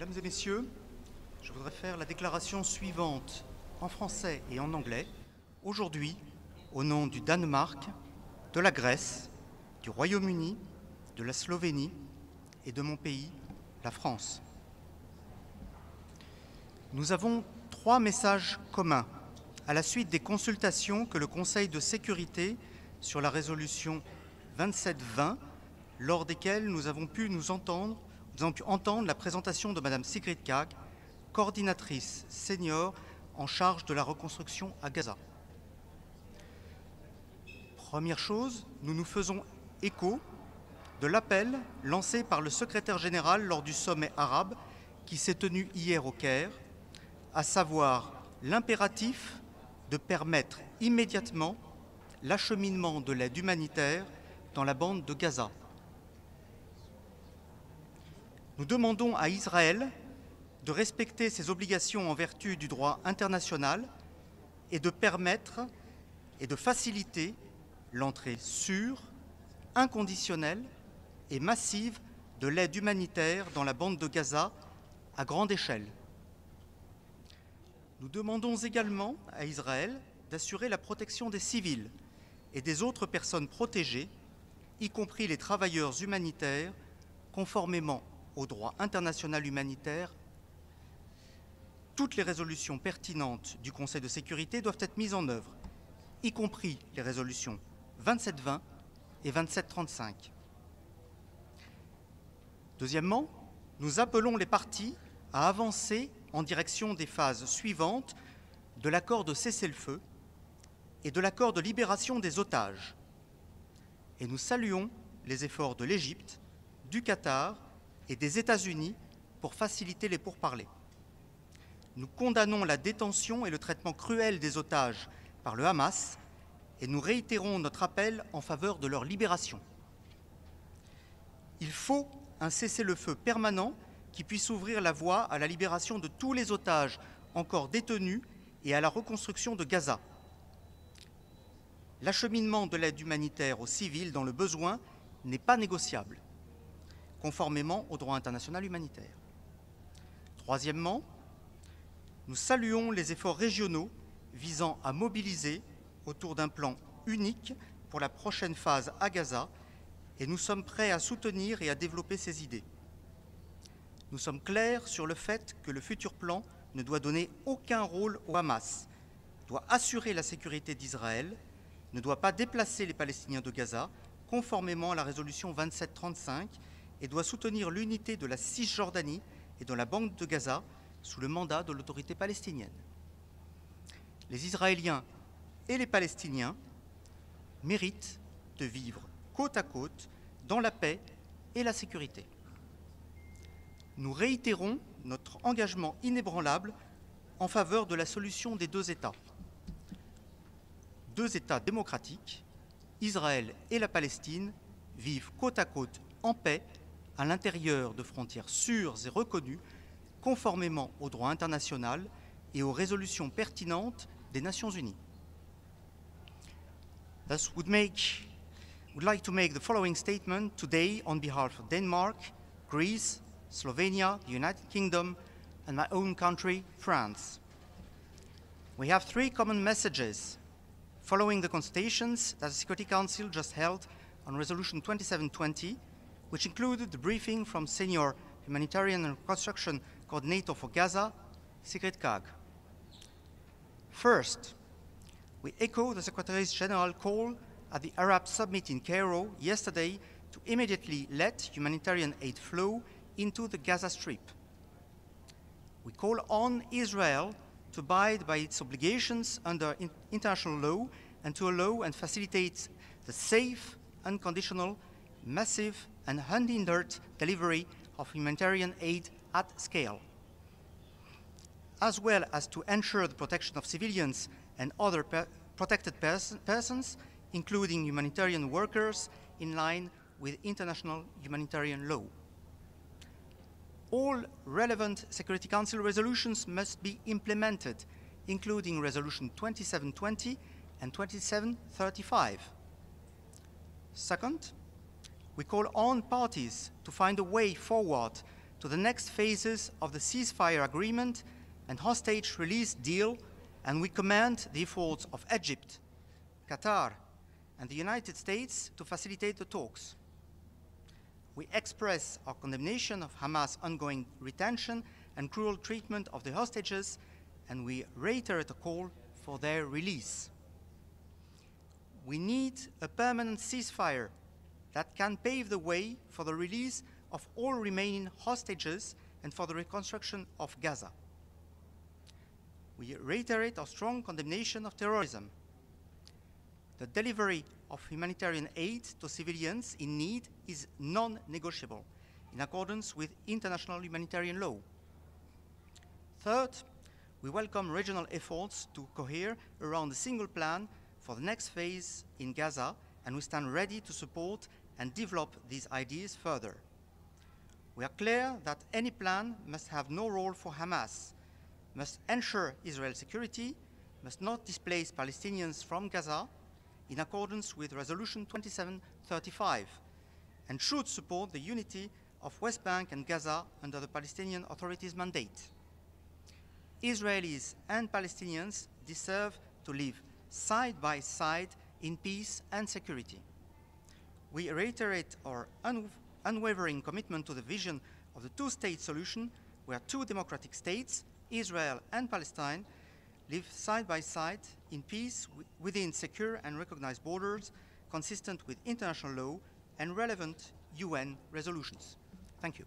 Mesdames et messieurs, je voudrais faire la déclaration suivante en français et en anglais, aujourd'hui, au nom du Danemark, de la Grèce, du Royaume-Uni, de la Slovénie et de mon pays, la France. Nous avons 3 messages communs à la suite des consultations que le Conseil de sécurité sur la résolution 2720, lors desquelles nous avons pu entendre la présentation de Mme Sigrid Kaag, coordinatrice senior en charge de la reconstruction à Gaza. Première chose, nous nous faisons écho de l'appel lancé par le secrétaire général lors du sommet arabe qui s'est tenu hier au Caire, à savoir l'impératif de permettre immédiatement l'acheminement de l'aide humanitaire dans la bande de Gaza. Nous demandons à Israël de respecter ses obligations en vertu du droit international et de permettre et de faciliter l'entrée sûre, inconditionnelle et massive de l'aide humanitaire dans la bande de Gaza à grande échelle. Nous demandons également à Israël d'assurer la protection des civils et des autres personnes protégées, y compris les travailleurs humanitaires, conformément au droit international humanitaire. Toutes les résolutions pertinentes du Conseil de sécurité doivent être mises en œuvre, y compris les résolutions 2720 et 2735. Deuxièmement, nous appelons les parties à avancer en direction des phases suivantes de l'accord de cessez-le-feu et de l'accord de libération des otages. Et nous saluons les efforts de l'Égypte, du Qatar et des États-Unis pour faciliter les pourparlers. Nous condamnons la détention et le traitement cruel des otages par le Hamas et nous réitérons notre appel en faveur de leur libération. Il faut un cessez-le-feu permanent qui puisse ouvrir la voie à la libération de tous les otages encore détenus et à la reconstruction de Gaza. L'acheminement de l'aide humanitaire aux civils dans le besoin n'est pas négociable, conformément au droit international humanitaire. Troisièmement, nous saluons les efforts régionaux visant à mobiliser autour d'un plan unique pour la prochaine phase à Gaza et nous sommes prêts à soutenir et à développer ces idées. Nous sommes clairs sur le fait que le futur plan ne doit donner aucun rôle au Hamas, doit assurer la sécurité d'Israël, ne doit pas déplacer les Palestiniens de Gaza, conformément à la résolution 2735, et doit soutenir l'unité de la Cisjordanie et de la bande de Gaza sous le mandat de l'autorité palestinienne. Les Israéliens et les Palestiniens méritent de vivre côte à côte dans la paix et la sécurité. Nous réitérons notre engagement inébranlable en faveur de la solution des 2 États. 2 États démocratiques, Israël et la Palestine, vivent côte à côte en paix à l'intérieur de frontières sûres et reconnues, conformément au droit international et aux résolutions pertinentes des Nations Unies. Thus, would like to make the following statement today on behalf of Denmark, Greece, Slovenia, the United Kingdom, and my own country, France. We have 3 common messages following the consultations that the Security Council just held on Resolution 2720, which included the briefing from Senior Humanitarian and Reconstruction Coordinator for Gaza, Sigrid Kaag. First, we echo the Secretary General's call at the Arab Summit in Cairo yesterday to immediately let humanitarian aid flow into the Gaza Strip. We call on Israel to abide by its obligations under international law and to allow and facilitate the safe, unconditional, massive and unhindered delivery of humanitarian aid at scale, as well as to ensure the protection of civilians and other protected persons, including humanitarian workers, in line with international humanitarian law. All relevant Security Council resolutions must be implemented, including Resolution 2720 and 2735. Second, we call on parties to find a way forward to the next phases of the ceasefire agreement and hostage release deal, and we commend the efforts of Egypt, Qatar, and the United States to facilitate the talks. We express our condemnation of Hamas' ongoing retention and cruel treatment of the hostages, and we reiterate a call for their release. We need a permanent ceasefire that can pave the way for the release of all remaining hostages and for the reconstruction of Gaza. We reiterate our strong condemnation of terrorism. The delivery of humanitarian aid to civilians in need is non-negotiable in accordance with international humanitarian law. Third, we welcome regional efforts to cohere around a single plan for the next phase in Gaza, and we stand ready to support and develop these ideas further. We are clear that any plan must have no role for Hamas, must ensure Israel's security, must not displace Palestinians from Gaza in accordance with Resolution 2735, and should support the unity of West Bank and Gaza under the Palestinian Authority's mandate. Israelis and Palestinians deserve to live side by side in peace and security. We reiterate our unwavering commitment to the vision of the two-state solution, where two democratic states, Israel and Palestine, live side by side in peace within secure and recognized borders, consistent with international law and relevant UN resolutions. Thank you.